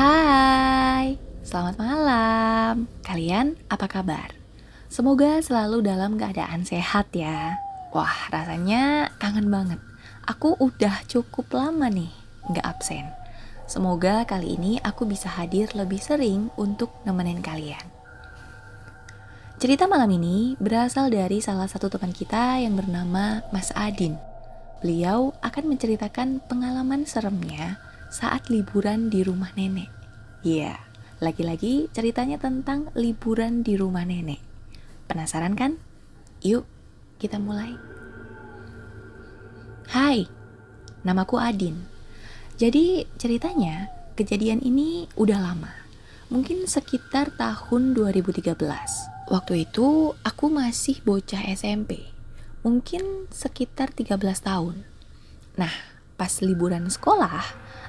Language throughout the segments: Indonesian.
Hai, selamat malam. Kalian apa kabar? Semoga selalu dalam keadaan sehat ya. Wah, rasanya kangen banget. Aku udah cukup lama nih nggak absen. Semoga kali ini aku bisa hadir lebih sering untuk nemenin kalian. Cerita malam ini berasal dari salah satu teman kita yang bernama Mas Adin. Beliau akan menceritakan pengalaman seremnya saat liburan di rumah nenek. Iya, lagi-lagi ceritanya tentang liburan di rumah nenek. Penasaran kan? Yuk, kita mulai. Hai, namaku Adin. Jadi ceritanya kejadian ini udah lama. Mungkin sekitar tahun 2013. Waktu itu aku masih bocah SMP. Mungkin sekitar 13 tahun. Nah, pas liburan sekolah,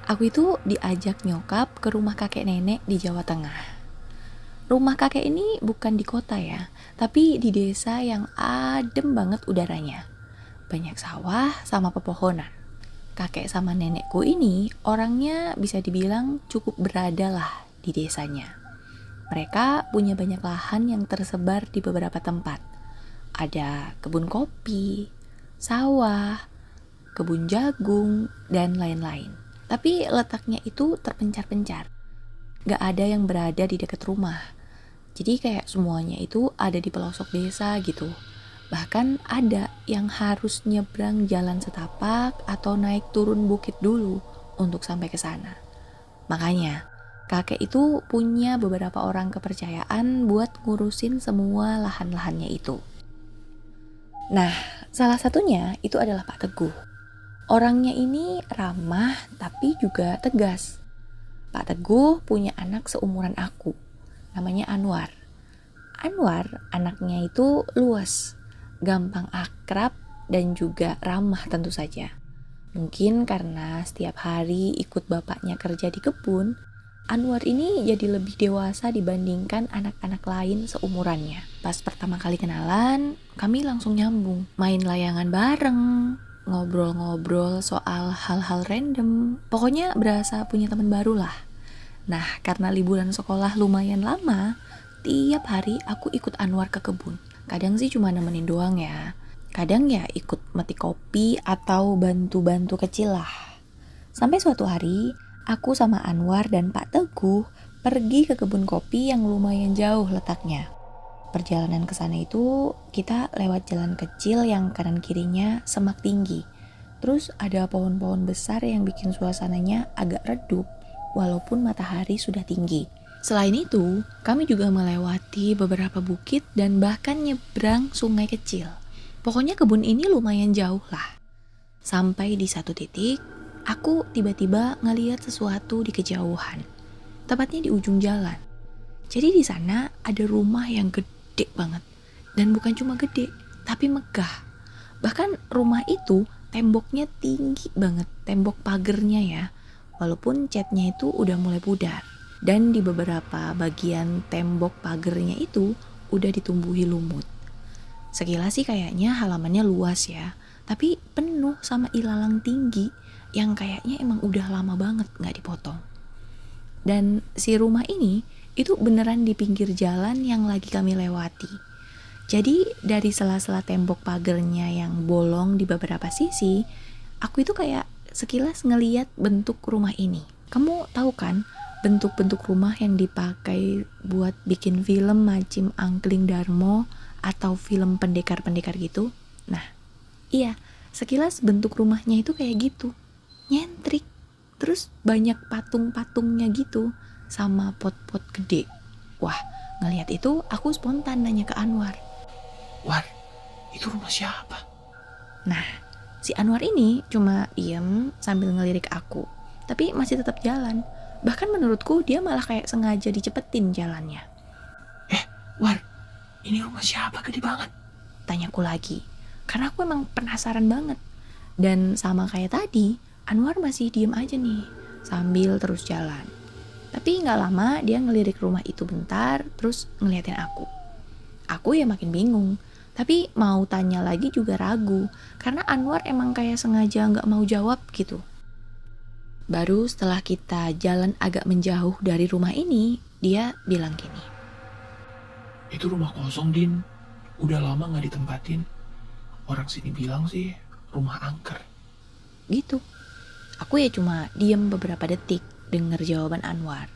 aku itu diajak nyokap ke rumah kakek nenek di Jawa Tengah. Rumah kakek ini bukan di kota ya, tapi di desa yang adem banget udaranya. Banyak sawah sama pepohonan. Kakek sama nenekku ini orangnya bisa dibilang cukup berada lah di desanya. Mereka punya banyak lahan yang tersebar di beberapa tempat. Ada kebun kopi, sawah, kebun jagung, dan lain-lain. Tapi letaknya itu terpencar-pencar. Gak ada yang berada di dekat rumah. Jadi kayak semuanya itu ada di pelosok desa gitu. Bahkan ada yang harus nyebrang jalan setapak atau naik turun bukit dulu untuk sampai ke sana. Makanya, kakek itu punya beberapa orang kepercayaan buat ngurusin semua lahan-lahannya itu. Nah, salah satunya itu adalah Pak Teguh. Orangnya ini ramah tapi juga tegas. Pak Teguh punya anak seumuran aku, namanya Anwar. Anwar anaknya itu luas, gampang akrab dan juga ramah tentu saja. Mungkin karena setiap hari ikut bapaknya kerja di kebun, Anwar ini jadi lebih dewasa dibandingkan anak-anak lain seumurannya. Pas pertama kali kenalan, kami langsung nyambung, main layangan bareng, ngobrol-ngobrol soal hal-hal random. Pokoknya berasa punya teman baru lah. Nah, karena liburan sekolah lumayan lama, tiap hari aku ikut Anwar ke kebun. Kadang sih cuma nemenin doang ya. Kadang ya ikut metik kopi atau bantu-bantu kecil lah. Sampai suatu hari, aku sama Anwar dan Pak Teguh pergi ke kebun kopi yang lumayan jauh letaknya. Perjalanan ke sana itu kita lewat jalan kecil yang kanan kirinya semak tinggi. Terus ada pohon-pohon besar yang bikin suasananya agak redup walaupun matahari sudah tinggi. Selain itu, kami juga melewati beberapa bukit dan bahkan nyebrang sungai kecil. Pokoknya kebun ini lumayan jauh lah. Sampai di satu titik, aku tiba-tiba ngeliat sesuatu di kejauhan. Tepatnya di ujung jalan. Jadi di sana ada rumah yang gede banget. Dan bukan cuma gede, tapi megah. Bahkan rumah itu temboknya tinggi banget, tembok pagernya ya. Walaupun catnya itu udah mulai pudar. Dan di beberapa bagian tembok pagernya itu udah ditumbuhi lumut. Sekilas sih kayaknya halamannya luas ya, tapi penuh sama ilalang tinggi yang kayaknya emang udah lama banget gak dipotong. Dan si rumah ini itu beneran di pinggir jalan yang lagi kami lewati. Jadi dari sela-sela tembok pagernya yang bolong di beberapa sisi, aku itu kayak sekilas ngeliat bentuk rumah ini. Kamu tahu kan bentuk-bentuk rumah yang dipakai buat bikin film Macim Angkling Darmo atau film pendekar-pendekar gitu? Nah, iya, sekilas bentuk rumahnya itu kayak gitu. Nyentrik. Terus banyak patung-patungnya gitu sama pot-pot gede. Wah, ngelihat itu aku spontan nanya ke Anwar. War, itu rumah siapa? Nah, si Anwar ini cuma diem sambil ngelirik aku. Tapi masih tetap jalan. Bahkan menurutku dia malah kayak sengaja dicepetin jalannya. War, ini rumah siapa gede banget? Tanyaku lagi. Karena aku emang penasaran banget. Dan sama kayak tadi, Anwar masih diem aja nih sambil terus jalan. Tapi gak lama dia ngelirik rumah itu bentar, terus ngeliatin aku. Aku ya makin bingung. Tapi mau tanya lagi juga ragu. Karena Anwar emang kayak sengaja gak mau jawab gitu. Baru setelah kita jalan agak menjauh dari rumah ini, dia bilang gini. Itu rumah kosong, Din. Udah lama gak ditempatin. Orang sini bilang sih rumah angker. Gitu. Aku ya cuma diem beberapa detik denger jawaban Anwar.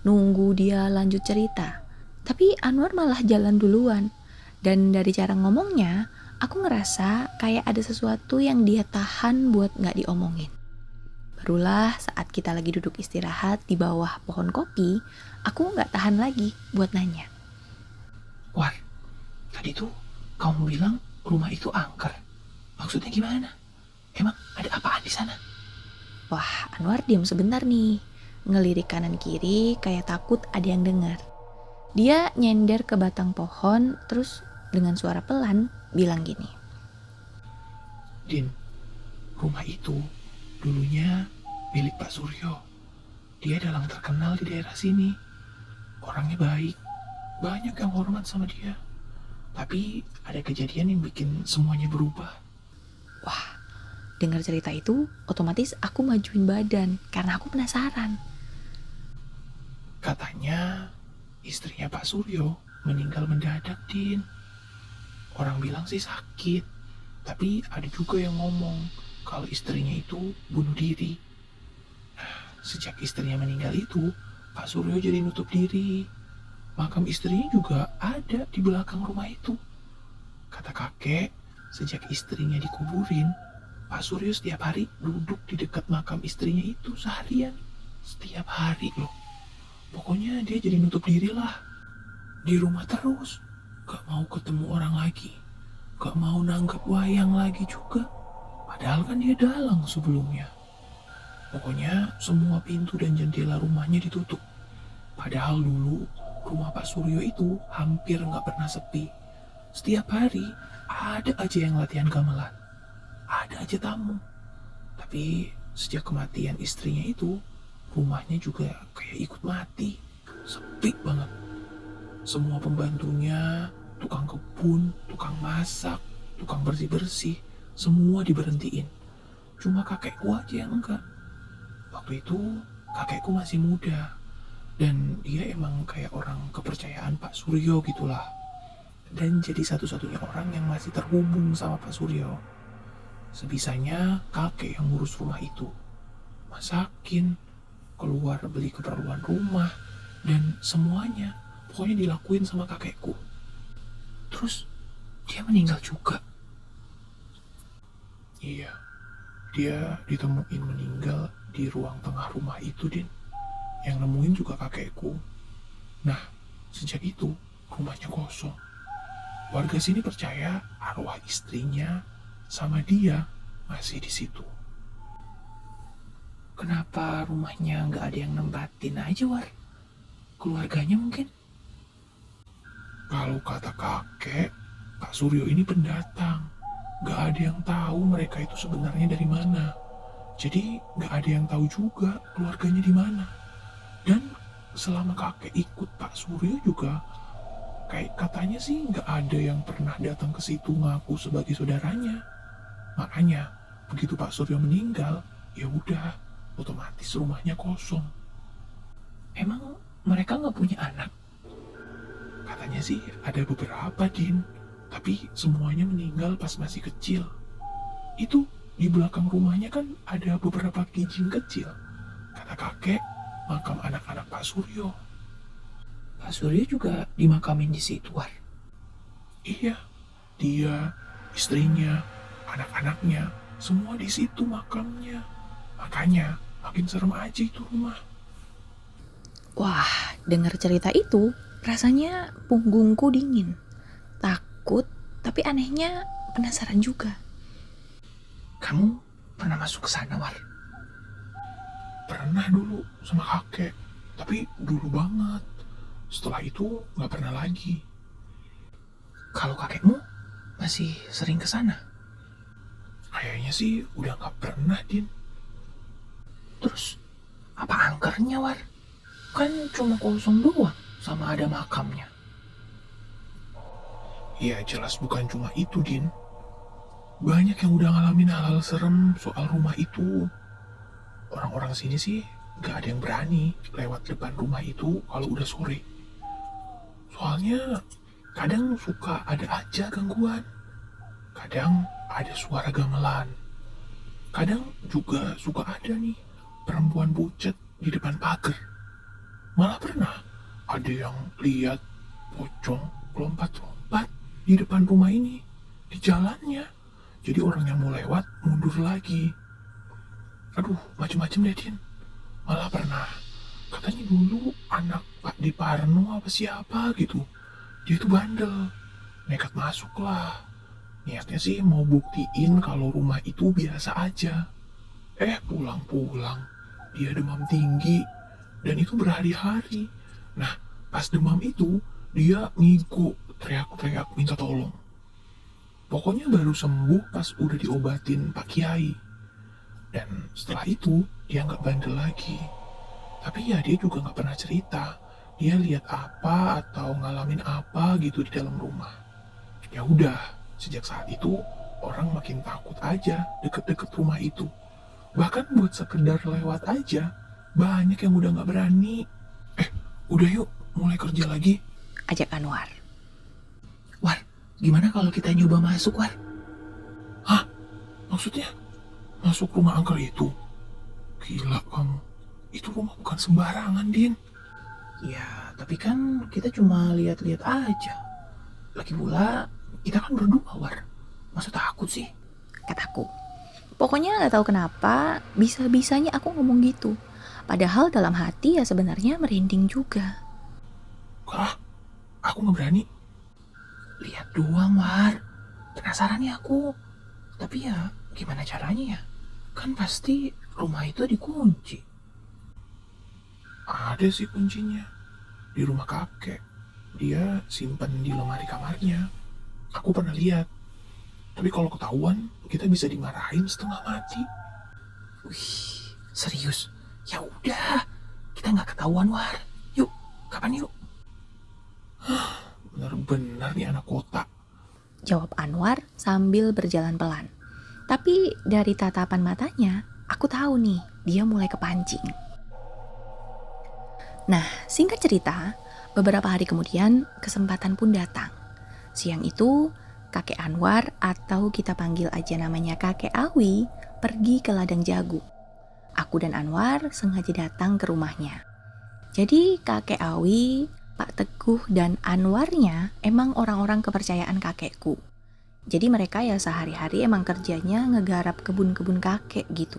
Nunggu dia lanjut cerita. Tapi Anwar malah jalan duluan. Dan dari cara ngomongnya, aku ngerasa kayak ada sesuatu yang dia tahan buat gak diomongin. Barulah saat kita lagi duduk istirahat di bawah pohon kopi, aku gak tahan lagi buat nanya. War, tadi tuh kamu bilang rumah itu angker. Maksudnya gimana? Emang ada apaan di sana? Wah, Anwar diam sebentar nih, ngelirik kanan kiri kayak takut ada yang dengar. Dia nyender ke batang pohon, terus dengan suara pelan bilang gini. Din, rumah itu dulunya milik Pak Suryo. Dia dalang terkenal di daerah sini. Orangnya baik, banyak yang hormat sama dia. Tapi ada kejadian yang bikin semuanya berubah. Wah, dengar cerita itu, otomatis aku majuin badan karena aku penasaran. Katanya istrinya Pak Suryo meninggal mendadak, Din. Orang bilang sih sakit, tapi ada juga yang ngomong kalau istrinya itu bunuh diri. Sejak istrinya meninggal itu, Pak Suryo jadi nutup diri. Makam istrinya juga ada di belakang rumah itu. Kata kakek, sejak istrinya dikuburin, Pak Suryo setiap hari duduk di dekat makam istrinya itu seharian. Setiap hari loh. Pokoknya dia jadi nutup diri lah. Di rumah terus. Gak mau ketemu orang lagi. Gak mau nanggap wayang lagi juga. Padahal kan dia dalang sebelumnya. Pokoknya semua pintu dan jendela rumahnya ditutup. Padahal dulu rumah Pak Suryo itu hampir gak pernah sepi. Setiap hari ada aja yang latihan gamelan. Ada aja tamu. Tapi sejak kematian istrinya itu, rumahnya juga kayak ikut mati. Sepi banget. Semua pembantunya, tukang kebun, tukang masak, tukang bersih-bersih, semua diberhentiin. Cuma kakekku aja yang enggak. Waktu itu kakekku masih muda. Dan dia emang kayak orang kepercayaan Pak Suryo gitulah. Dan jadi satu-satunya orang yang masih terhubung sama Pak Suryo. Sebisanya kakek yang ngurus rumah itu. Masakin, keluar beli keperluan rumah, dan semuanya pokoknya dilakuin sama kakekku. Terus dia meninggal juga. Iya, dia ditemuin meninggal di ruang tengah rumah itu, Din. Yang nemuin juga kakekku. Nah, sejak itu rumahnya kosong. Warga sini percaya arwah istrinya sama dia masih di situ. Kenapa rumahnya nggak ada yang nempatin aja, War? Keluarganya mungkin? Kalau kata kakek, Pak Suryo ini pendatang. Nggak ada yang tahu mereka itu sebenarnya dari mana. Jadi nggak ada yang tahu juga keluarganya di mana. Dan selama kakek ikut Pak Suryo juga, kayak katanya sih nggak ada yang pernah datang ke situ ngaku sebagai saudaranya. Makanya begitu Pak Suryo meninggal, ya udah, otomatis rumahnya kosong. Emang mereka nggak punya anak? Katanya sih ada beberapa, Din. Tapi semuanya meninggal pas masih kecil. Itu di belakang rumahnya kan ada beberapa kijing kecil. Kata kakek, makam anak-anak Pak Suryo. Pak Suryo juga dimakamin di situ, War. Iya, dia, istrinya, anak-anaknya, semua di situ makamnya. Makanya makin serem aja itu rumah. Wah, dengar cerita itu, rasanya punggungku dingin. Takut, tapi anehnya penasaran juga. Kamu pernah masuk ke sana, War? Pernah dulu sama kakek, tapi dulu banget. Setelah itu nggak pernah lagi. Kalau kakekmu masih sering ke sana? Kayaknya sih udah nggak pernah, Din. Terus apa angkernya, War? Kan cuma kosong doang sama ada makamnya. Ya jelas bukan cuma itu, Din. Banyak yang udah ngalamin hal-hal serem soal rumah itu. Orang-orang sini sih gak ada yang berani lewat depan rumah itu kalau udah sore. Soalnya kadang suka ada aja gangguan. Kadang ada suara gamelan. Kadang juga suka ada nih perempuan pucet di depan pagar. Malah pernah ada yang lihat pocong lompat-lompat di depan rumah ini, di jalannya. Jadi orang yang mau lewat mundur lagi. Aduh, macem-macem deh, Din. Malah pernah, katanya dulu anak Pak Diparno apa siapa gitu. Dia itu bandel, nekat masuk lah. Niatnya sih mau buktiin kalau rumah itu biasa aja. Pulang-pulang, dia demam tinggi, dan itu berhari-hari. Nah, pas demam itu, dia ngigo, teriak-teriak minta tolong. Pokoknya baru sembuh pas udah diobatin Pak Kiai. Dan setelah itu, dia nggak bandel lagi. Tapi ya dia juga nggak pernah cerita, dia lihat apa atau ngalamin apa gitu di dalam rumah. Ya udah, sejak saat itu, orang makin takut aja deket-deket rumah itu. Bahkan buat sekedar lewat aja, banyak yang udah nggak berani. Udah yuk, mulai kerja lagi. Ajak Anwar. War, gimana kalau kita nyoba masuk, War? Hah? Maksudnya? Masuk rumah angker itu? Gila kamu. Itu rumah bukan sembarangan, Din. Ya, tapi kan kita cuma lihat-lihat aja. Lagi pula, kita kan berdua, War. Masa takut sih? Kataku. Pokoknya gak tahu kenapa bisa-bisanya aku ngomong gitu. Padahal dalam hati ya sebenarnya merinding juga. Aku gak berani. Lihat doang, War. Penasaran nih aku. Tapi ya, gimana caranya ya? Kan pasti rumah itu dikunci. Ada sih kuncinya. Di rumah kakek. Dia simpan di lemari kamarnya. Aku pernah lihat. Tapi kalau ketahuan, kita bisa dimarahin setengah mati. Wih, serius? Ya udah, kita nggak ketahuan, War. Yuk, kapan yuk? Bener-bener nih anak kota. Jawab Anwar sambil berjalan pelan. Tapi dari tatapan matanya, aku tahu nih, dia mulai kepancing. Nah, singkat cerita, beberapa hari kemudian kesempatan pun datang. Siang itu, kakek Anwar atau kita panggil aja namanya kakek Awi pergi ke ladang jagung. Aku dan Anwar sengaja datang ke rumahnya. Jadi kakek Awi, Pak Teguh dan Anwarnya emang orang-orang kepercayaan kakekku. Jadi mereka ya sehari-hari emang kerjanya ngegarap kebun-kebun kakek gitu.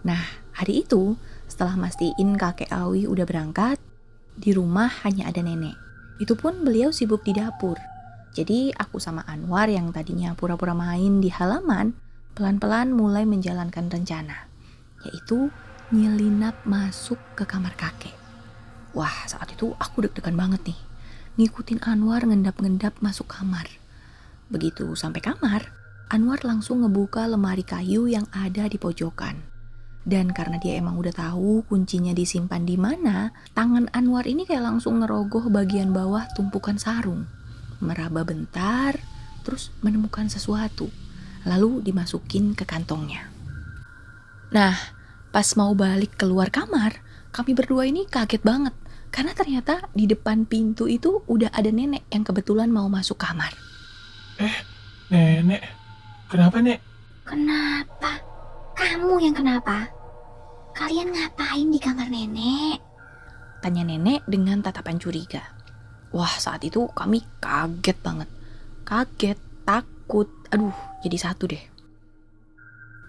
Nah, hari itu setelah mastiin kakek Awi udah berangkat, di rumah hanya ada nenek. Itu pun beliau sibuk di dapur. Jadi aku sama Anwar yang tadinya pura-pura main di halaman, pelan-pelan mulai menjalankan rencana, yaitu nyelinap masuk ke kamar kakek. Wah, saat itu aku deg-degan banget nih, ngikutin Anwar ngendap-ngendap masuk kamar. Begitu sampai kamar, Anwar langsung ngebuka lemari kayu yang ada di pojokan. Dan karena dia emang udah tahu kuncinya disimpan di mana, tangan Anwar ini kayak langsung ngerogoh bagian bawah tumpukan sarung. Meraba bentar, terus menemukan sesuatu, lalu dimasukin ke kantongnya. Nah, pas mau balik keluar kamar, kami berdua ini kaget banget. Karena ternyata di depan pintu itu udah ada nenek yang kebetulan mau masuk kamar. Nenek, kenapa, Nek? Kenapa? Kamu yang kenapa? Kalian ngapain di kamar nenek? Tanya nenek dengan tatapan curiga. Wah, saat itu kami kaget banget. Kaget, takut, aduh jadi satu deh.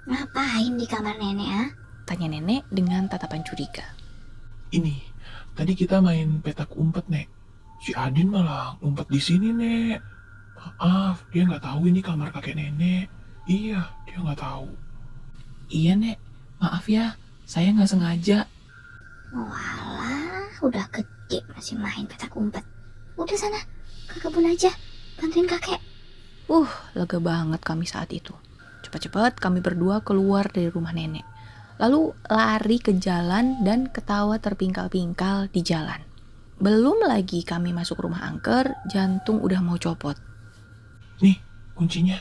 Ngapain di kamar nenek, ah? Tanya nenek dengan tatapan curiga. Ini, tadi kita main petak umpet, Nek. Si Adin malah ngumpet di sini, Nek. Maaf, dia nggak tahu ini kamar kakek nenek. Iya, dia nggak tahu. Iya, Nek. Maaf ya, saya nggak sengaja. Walah, udah gede masih main petak umpet. Udah sana, ke kebun aja, bantuin kakek. Lega banget kami saat itu. Cepat-cepat kami berdua keluar dari rumah nenek. Lalu lari ke jalan dan ketawa terpingkal-pingkal di jalan. Belum lagi kami masuk rumah angker, jantung udah mau copot. Nih, kuncinya.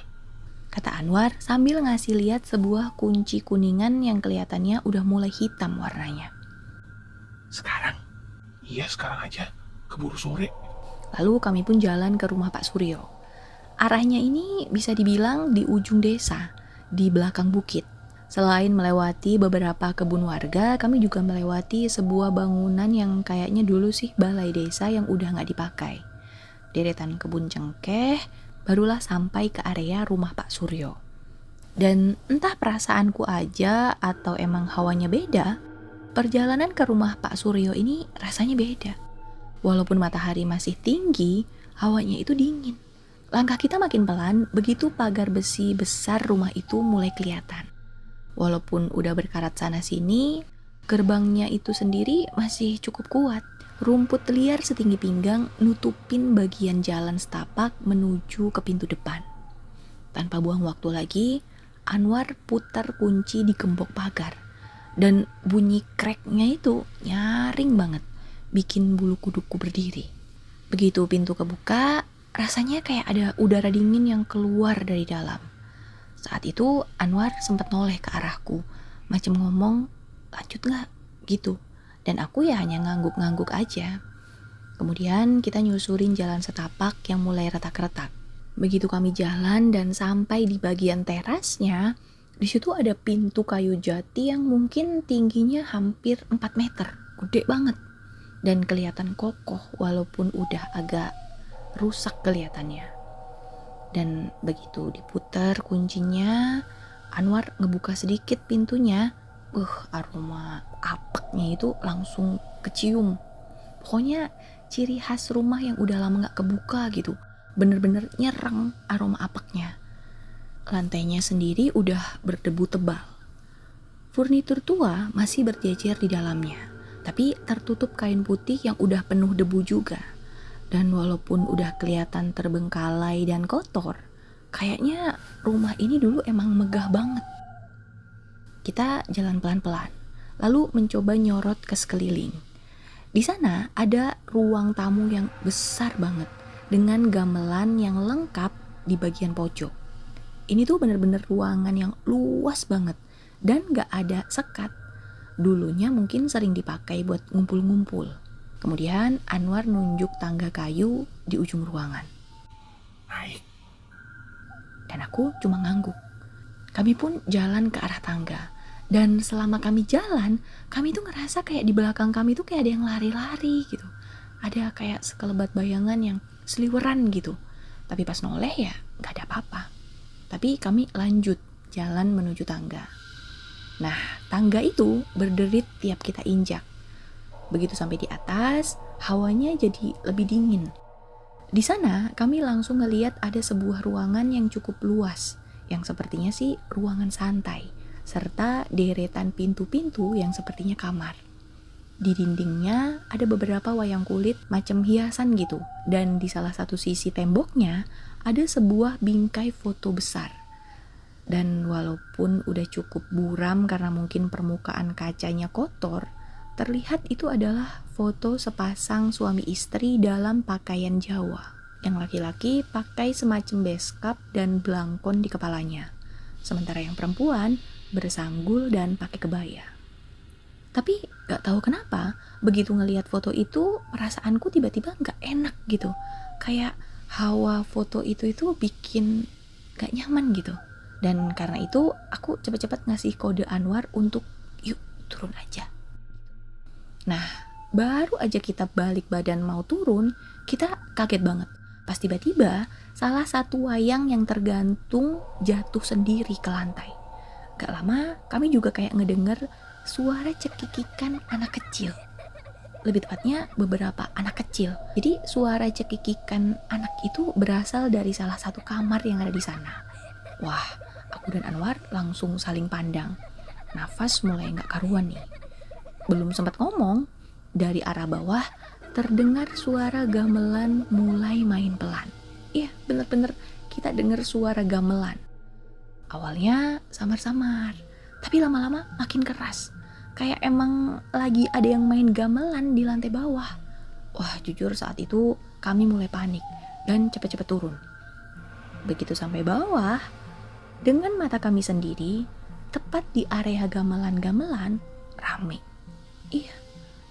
kata Anwar sambil ngasih lihat sebuah kunci kuningan yang kelihatannya udah mulai hitam warnanya. Sekarang? Iya, sekarang aja. Keburu sore. Lalu kami pun jalan ke rumah Pak Suryo. Arahnya ini bisa dibilang di ujung desa, di belakang bukit. Selain melewati beberapa kebun warga, kami juga melewati sebuah bangunan yang kayaknya dulu sih balai desa yang udah gak dipakai. Deretan kebun cengkeh, barulah sampai ke area rumah Pak Suryo. Dan entah perasaanku aja atau emang hawanya beda, perjalanan ke rumah Pak Suryo ini rasanya beda. Walaupun matahari masih tinggi, hawanya itu dingin. Langkah kita makin pelan, begitu pagar besi besar rumah itu mulai kelihatan. Walaupun udah berkarat sana-sini, gerbangnya itu sendiri masih cukup kuat. Rumput liar setinggi pinggang nutupin bagian jalan setapak menuju ke pintu depan. Tanpa buang waktu lagi, Anwar putar kunci di gembok pagar. Dan bunyi kreknya itu nyaring banget, bikin bulu kuduku berdiri. Begitu pintu kebuka, rasanya kayak ada udara dingin yang keluar dari dalam. Saat itu Anwar sempat noleh ke arahku, macam ngomong, lanjut gak? Gitu. Dan aku ya hanya ngangguk-ngangguk aja. Kemudian kita nyusurin jalan setapak yang mulai retak-retak. Begitu kami jalan dan sampai di bagian terasnya, di situ ada pintu kayu jati yang mungkin tingginya hampir 4 meter. Gede banget. Dan kelihatan kokoh walaupun udah agak rusak kelihatannya. Dan begitu diputar kuncinya, Anwar ngebuka sedikit pintunya. Aroma apeknya itu langsung kecium. Pokoknya ciri khas rumah yang udah lama gak kebuka gitu. Bener-bener nyerang aroma apeknya. Lantainya sendiri udah berdebu tebal. Furnitur tua masih berjejer di dalamnya, tapi tertutup kain putih yang udah penuh debu juga. Dan walaupun udah kelihatan terbengkalai dan kotor, kayaknya rumah ini dulu emang megah banget. Kita jalan pelan-pelan, lalu mencoba nyorot ke sekeliling. Di sana ada ruang tamu yang besar banget, dengan gamelan yang lengkap di bagian pojok. Ini tuh bener-bener ruangan yang luas banget, dan gak ada sekat. Dulunya mungkin sering dipakai buat ngumpul-ngumpul. Kemudian Anwar nunjuk tangga kayu di ujung ruangan. Naik. Dan aku cuma ngangguk. Kami pun jalan ke arah tangga. Dan selama kami jalan, kami tuh ngerasa kayak di belakang kami tuh kayak ada yang lari-lari gitu. Ada kayak sekelebat bayangan yang seliweran gitu. Tapi pas noleh ya gak ada apa-apa. Tapi kami lanjut jalan menuju tangga. Nah, tangga itu berderit tiap kita injak. Begitu sampai di atas, hawanya jadi lebih dingin. Di sana kami langsung ngeliat ada sebuah ruangan yang cukup luas, yang sepertinya sih ruangan santai, serta deretan pintu-pintu yang sepertinya kamar. Di dindingnya ada beberapa wayang kulit macam hiasan gitu, dan di salah satu sisi temboknya ada sebuah bingkai foto besar. Dan walaupun udah cukup buram karena mungkin permukaan kacanya kotor, terlihat itu adalah foto sepasang suami istri dalam pakaian Jawa. Yang laki-laki pakai semacam beskap dan belangkon di kepalanya. Sementara yang perempuan bersanggul dan pakai kebaya. Tapi gak tahu kenapa, begitu ngelihat foto itu, perasaanku tiba-tiba gak enak gitu. Kayak hawa foto itu bikin gak nyaman gitu. Dan karena itu, aku cepat-cepat ngasih kode Anwar untuk yuk turun aja. Nah, baru aja kita balik badan mau turun, kita kaget banget. Pas tiba-tiba, salah satu wayang yang tergantung jatuh sendiri ke lantai. Gak lama, kami juga kayak ngedenger suara cekikikan anak kecil. Lebih tepatnya, beberapa anak kecil. Jadi, suara cekikikan anak itu berasal dari salah satu kamar yang ada di sana. Wah, aku dan Anwar langsung saling pandang. Nafas mulai gak karuan nih. Belum sempat ngomong, dari arah bawah terdengar suara gamelan mulai main pelan. Iya, bener-bener kita dengar suara gamelan. Awalnya samar-samar, tapi lama-lama makin keras. Kayak emang lagi ada yang main gamelan di lantai bawah. Wah, jujur saat itu kami mulai panik dan cepet-cepet turun. Begitu sampai bawah, Dengan mata kami sendiri, tepat di area gamelan-gamelan, rame. Iya,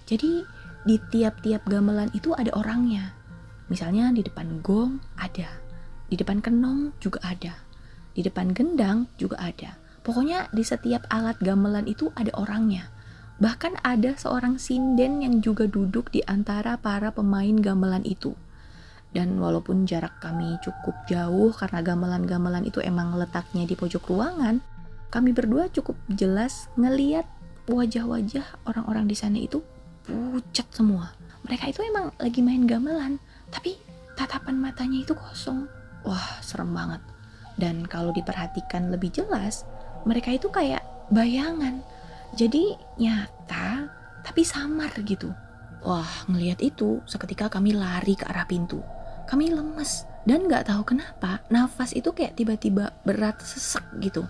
jadi di tiap-tiap gamelan itu ada orangnya. Misalnya di depan gong ada, di depan kenong juga ada, di depan gendang juga ada. Pokoknya di setiap alat gamelan itu ada orangnya. Bahkan ada seorang sinden yang juga duduk di antara para pemain gamelan itu. Dan walaupun jarak kami cukup jauh karena gamelan-gamelan itu emang letaknya di pojok ruangan, kami berdua cukup jelas ngeliat wajah-wajah orang-orang di sana itu pucat semua. Mereka itu emang lagi main gamelan, tapi tatapan matanya itu kosong. Wah, serem banget. Dan kalau diperhatikan lebih jelas, mereka itu kayak bayangan. Jadi nyata, tapi samar gitu. Wah, ngelihat itu, seketika kami lari ke arah pintu. Kami lemes, dan gak tahu kenapa, nafas itu kayak tiba-tiba berat sesek gitu.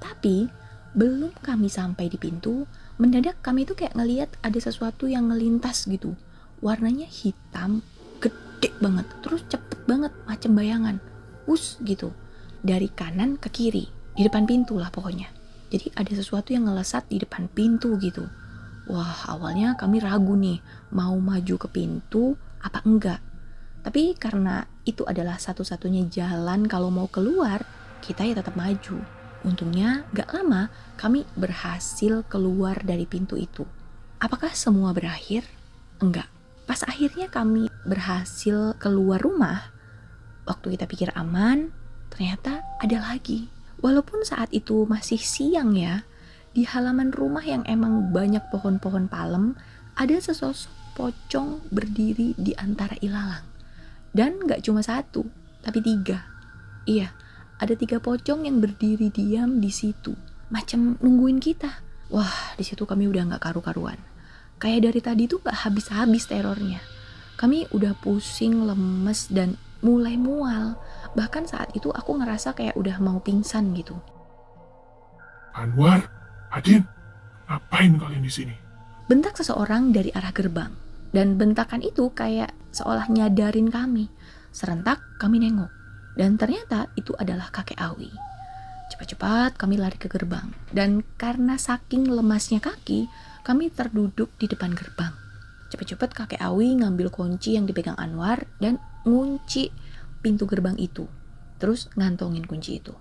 Tapi, belum kami sampai di pintu, mendadak kami itu kayak ngelihat ada sesuatu yang ngelintas gitu. Warnanya hitam, gede banget, terus cepet banget, macam bayangan. Gitu, dari kanan ke kiri, di depan pintu lah pokoknya. Jadi ada sesuatu yang ngelesat di depan pintu gitu. Wah, awalnya kami ragu nih, mau maju ke pintu apa enggak. Tapi karena itu adalah satu-satunya jalan kalau mau keluar, kita ya tetap maju. Untungnya gak lama kami berhasil keluar dari pintu itu. Apakah semua berakhir? Enggak. Pas akhirnya kami berhasil keluar rumah, waktu kita pikir aman, ternyata ada lagi. Walaupun saat itu masih siang ya, di halaman rumah yang emang banyak pohon-pohon palem, ada sesosok pocong berdiri di antara ilalang. Dan gak cuma satu, tapi 3. Iya, ada 3 pocong yang berdiri diam di situ, macam nungguin kita. Wah, di situ kami udah gak karu-karuan. Kayak dari tadi tuh gak habis-habis terornya. Kami udah pusing, lemes, dan mulai mual. Bahkan saat itu aku ngerasa kayak udah mau pingsan gitu. Anwar, Adin, ngapain kalian di sini? Bentak seseorang dari arah gerbang. Dan bentakan itu kayak seolah nyadarin kami. Serentak kami nengok. Dan ternyata itu adalah kakek Awi. Cepat-cepat kami lari ke gerbang. Dan karena saking lemasnya kaki, kami terduduk di depan gerbang. Cepat-cepat kakek Awi ngambil kunci yang dipegang Anwar dan ngunci pintu gerbang itu. Terus ngantongin kunci itu.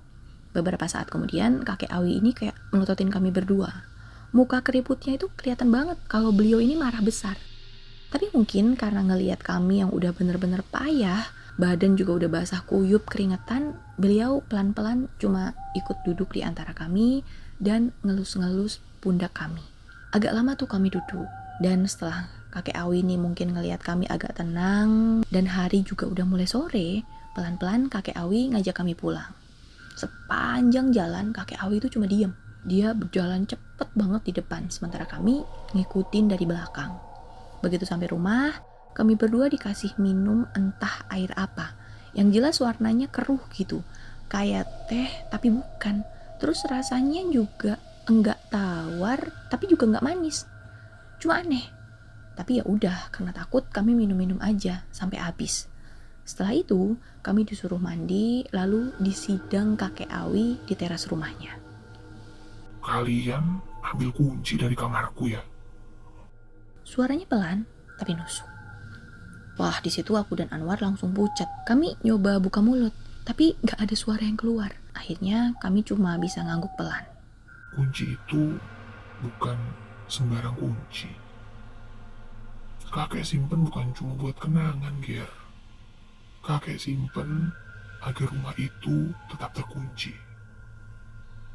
Beberapa saat kemudian kakek Awi ini kayak melototin kami berdua. Muka keriputnya itu kelihatan banget kalau beliau ini marah besar. Tapi mungkin karena ngelihat kami yang udah bener-bener payah, badan juga udah basah kuyup keringetan, beliau pelan-pelan cuma ikut duduk di antara kami dan ngelus-ngelus pundak kami. Agak lama tuh kami duduk, dan setelah kakek Awi ini mungkin ngelihat kami agak tenang dan hari juga udah mulai sore, pelan-pelan kakek Awi ngajak kami pulang. Sepanjang jalan kakek Awi itu cuma diem. Dia berjalan cepet banget di depan, sementara kami ngikutin dari belakang. Begitu sampai rumah, kami berdua dikasih minum entah air apa. Yang jelas warnanya keruh gitu. Kayak teh tapi bukan. Terus rasanya juga enggak tawar tapi juga enggak manis. Cuma aneh. Tapi ya udah, karena takut kami minum-minum aja sampai habis. Setelah itu, kami disuruh mandi lalu disidang kakek Awi di teras rumahnya. Kalian ambil kunci dari kamarku ya? Suaranya pelan, tapi nusuk. Wah, di situ aku dan Anwar langsung pucat. Kami nyoba buka mulut, tapi gak ada suara yang keluar. Akhirnya kami cuma bisa ngangguk pelan. Kunci itu bukan sembarang kunci. Kakek simpen bukan cuma buat kenangan, Ger. Kakek simpen agar rumah itu tetap terkunci.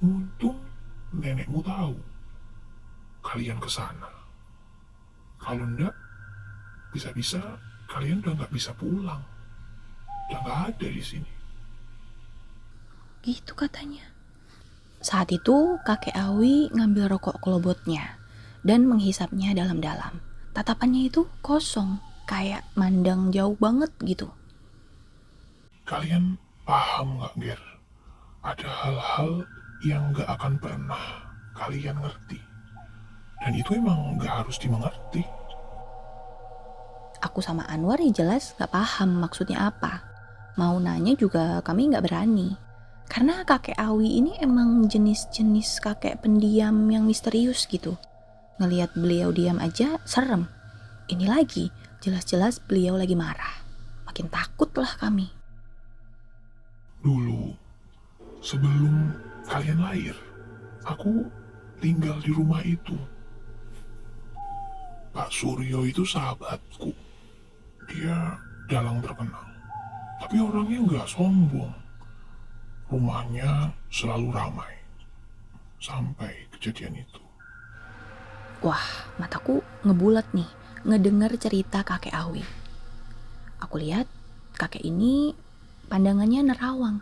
Untung nenekmu tahu kalian ke sana. Kalau enggak, bisa-bisa kalian udah nggak bisa pulang. Udah nggak ada di sini. Gitu katanya. Saat itu kakek Awi ngambil rokok kelobotnya dan menghisapnya dalam-dalam. Tatapannya itu kosong, kayak mandang jauh banget gitu. Kalian paham nggak, Ger? Ada hal-hal yang nggak akan pernah kalian ngerti. Dan itu emang nggak harus dimengerti. Aku sama Anwar ya jelas gak paham maksudnya apa. Mau nanya juga kami gak berani. Karena kakek Awi ini emang jenis-jenis kakek pendiam yang misterius gitu. Ngelihat beliau diam aja serem. Ini lagi, jelas-jelas beliau lagi marah. Makin takutlah kami. Dulu, sebelum kalian lahir, aku tinggal di rumah itu. Pak Suryo itu sahabatku. Dia dalang terkenal. Tapi orangnya nggak sombong. Rumahnya selalu ramai. Sampai kejadian itu. Wah, mataku ngebulat nih, ngedengar cerita kakek Awi. Aku lihat kakek ini pandangannya nerawang.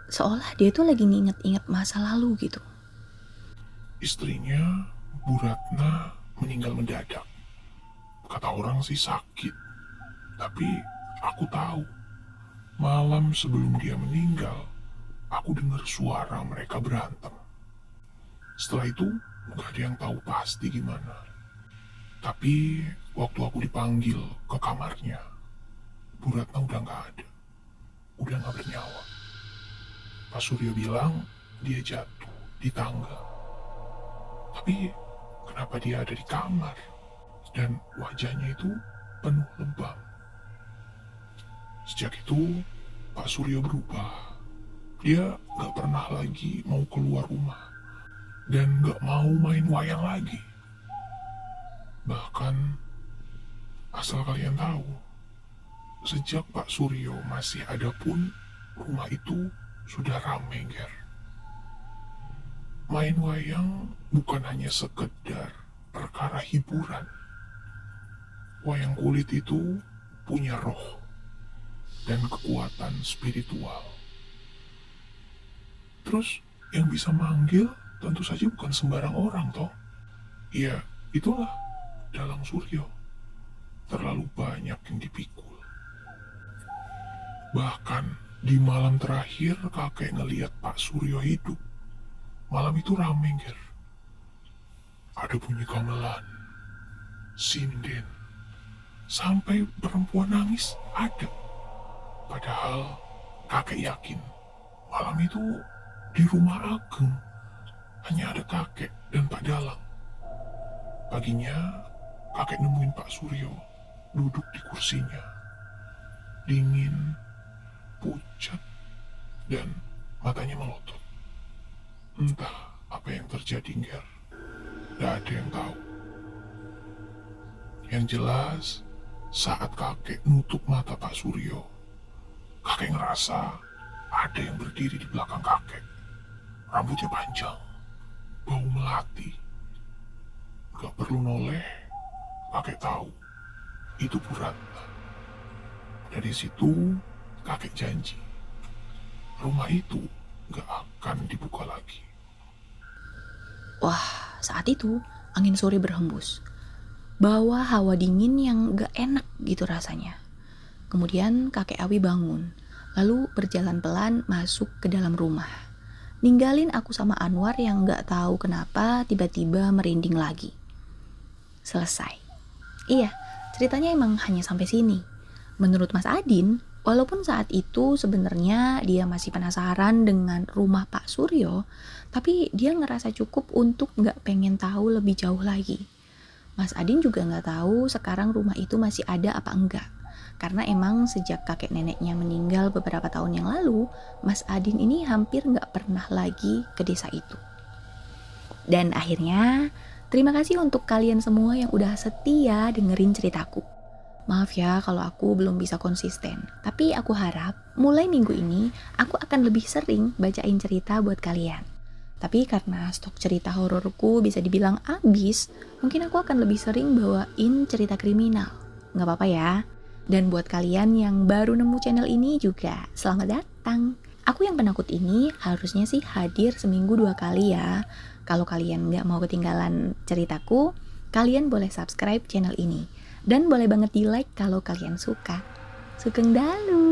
Seolah dia tuh lagi nginget-inget masa lalu gitu. Istrinya, Bu Ratna, meninggal mendadak. Kata orang sih sakit. Tapi aku tahu, malam sebelum dia meninggal, aku dengar suara mereka berantem. Setelah itu, gak ada yang tahu pasti gimana. Tapi waktu aku dipanggil ke kamarnya, Bu Ratna udah gak ada. Udah gak bernyawa. Pak Suryo bilang dia jatuh di tangga. Tapi kenapa dia ada di kamar? Dan wajahnya itu penuh lebam. Sejak itu, Pak Suryo berubah. Dia gak pernah lagi mau keluar rumah. Dan gak mau main wayang lagi. Bahkan, asal kalian tahu, sejak Pak Suryo masih ada pun, rumah itu sudah ramai, Ger. Main wayang bukan hanya sekedar perkara hiburan. Wayang kulit itu punya roh dan kekuatan spiritual. Terus yang bisa manggil tentu saja bukan sembarang orang toh. Ya, itulah dalang Suryo. Terlalu banyak yang dipikul. Bahkan di malam terakhir kakek ngeliat Pak Suryo hidup. Malam itu rame, Ger. Ada bunyi gamelan, sinden, sampai perempuan nangis ada. Padahal kakek yakin malam itu di rumah Ageng hanya ada kakek dan Pak Dalang. Paginya kakek nemuin Pak Suryo duduk di kursinya. Dingin, pucat, dan matanya melotot. Entah apa yang terjadi, Ger. Gak ada yang tahu. Yang jelas, saat kakek nutup mata Pak Suryo, kakek ngerasa ada yang berdiri di belakang kakek. Rambutnya panjang, bau melati. Gak perlu noleh, kakek tahu itu Bu Ratna. Dari situ, kakek janji rumah itu gak akan dibuka lagi. Wah, saat itu angin sore berhembus. Bawa hawa dingin yang gak enak gitu rasanya. Kemudian kakek Awi bangun, lalu berjalan pelan masuk ke dalam rumah. Ninggalin aku sama Anwar yang gak tahu kenapa tiba-tiba merinding lagi. Selesai. Iya, ceritanya emang hanya sampai sini. Menurut Mas Adin, walaupun saat itu sebenarnya dia masih penasaran dengan rumah Pak Suryo, tapi dia ngerasa cukup untuk gak pengen tahu lebih jauh lagi. Mas Adin juga gak tahu sekarang rumah itu masih ada apa enggak. Karena emang sejak kakek neneknya meninggal beberapa tahun yang lalu, Mas Adin ini hampir gak pernah lagi ke desa itu. Dan akhirnya, terima kasih untuk kalian semua yang udah setia dengerin ceritaku. Maaf ya kalau aku belum bisa konsisten, tapi aku harap mulai minggu ini aku akan lebih sering bacain cerita buat kalian. Tapi karena stok cerita hororku bisa dibilang habis, mungkin aku akan lebih sering bawain cerita kriminal. Gak apa-apa ya. Dan buat kalian yang baru nemu channel ini juga, selamat datang. Aku yang penakut ini harusnya sih hadir seminggu 2 kali ya. Kalau kalian gak mau ketinggalan ceritaku, kalian boleh subscribe channel ini. Dan boleh banget di like kalau kalian suka. Sugeng dalu!